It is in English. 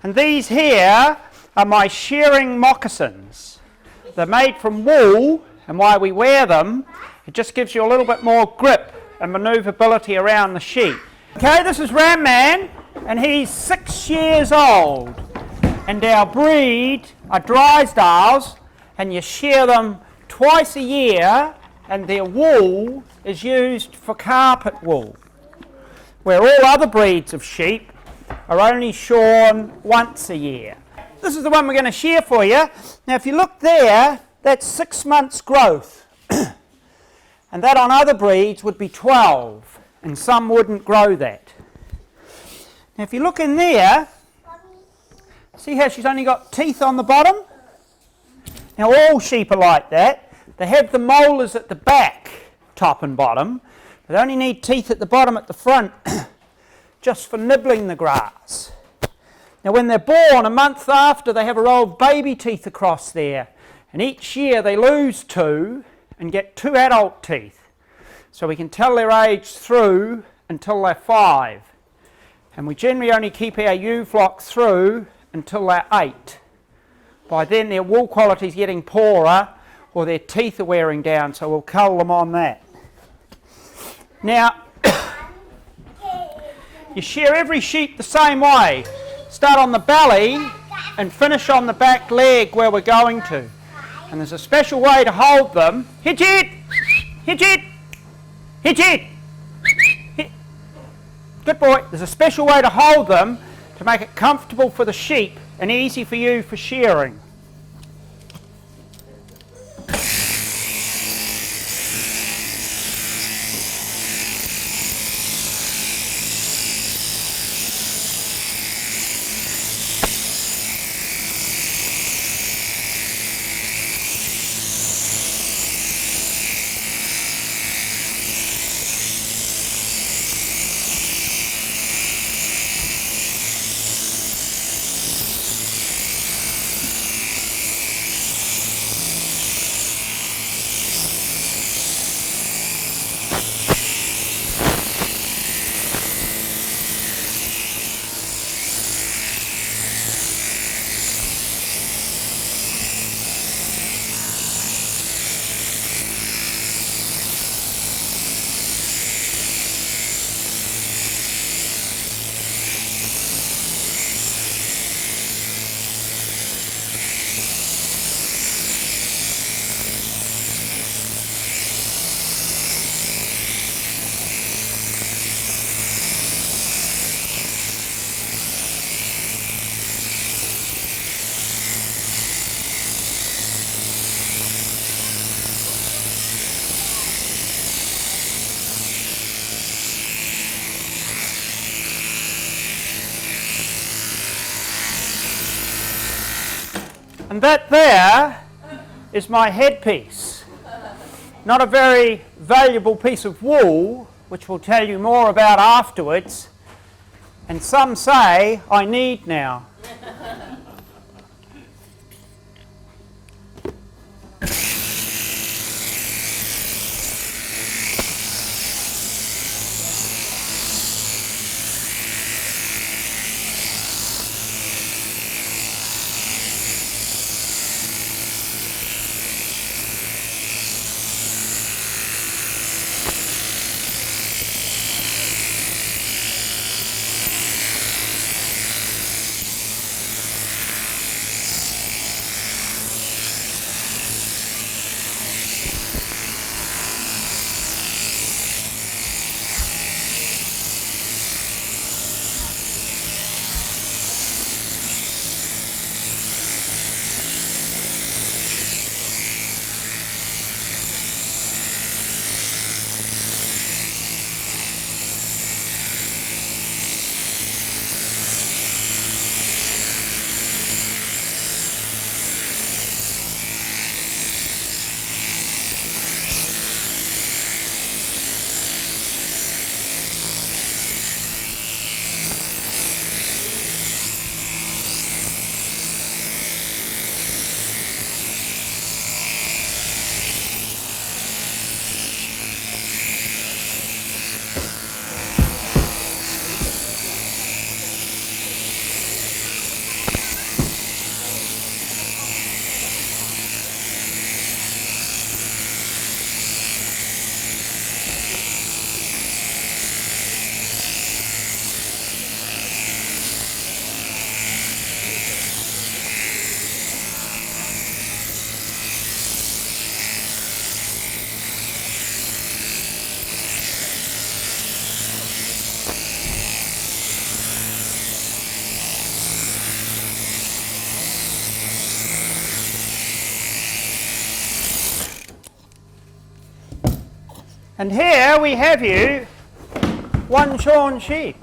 And these here are my shearing moccasins. They're made from wool, and why we wear them, it just gives you a little bit more grip and manoeuvrability around the sheep. Okay, this is Ram Man, and he's 6 years old. And our breed are Drysdales, and you shear them twice a year, and their wool is used for carpet wool, where all other breeds of sheep are only shorn once a year. This is the one we're going to shear for you. Now if you look there, that's 6 months growth. And that on other breeds would be 12, and some wouldn't grow that. Now if you look in there, see how she's only got teeth on the bottom? Now all sheep are like that. They have the molars at the back, top and bottom. They only need teeth at the bottom at the front, just for nibbling the grass. Now when they're born, a month after, they have a row of baby teeth across there. And each year they lose 2 and get 2 adult teeth. So we can tell their age through until they're 5. And we generally only keep our ewe flock through until they're 8. By then their wool quality is getting poorer, or their teeth are wearing down, so we'll cull them on that. Now, you shear every sheep the same way. Start on the belly and finish on the back leg where we're going to. And there's a special way to hold them. Hitch it! Hitch it! Hitch it! Good boy. There's a special way to hold them to make it comfortable for the sheep and easy for you for shearing. And that there is my headpiece. Not a very valuable piece of wool, which we'll tell you more about afterwards. And some say I need now. And here we have you one shorn sheep.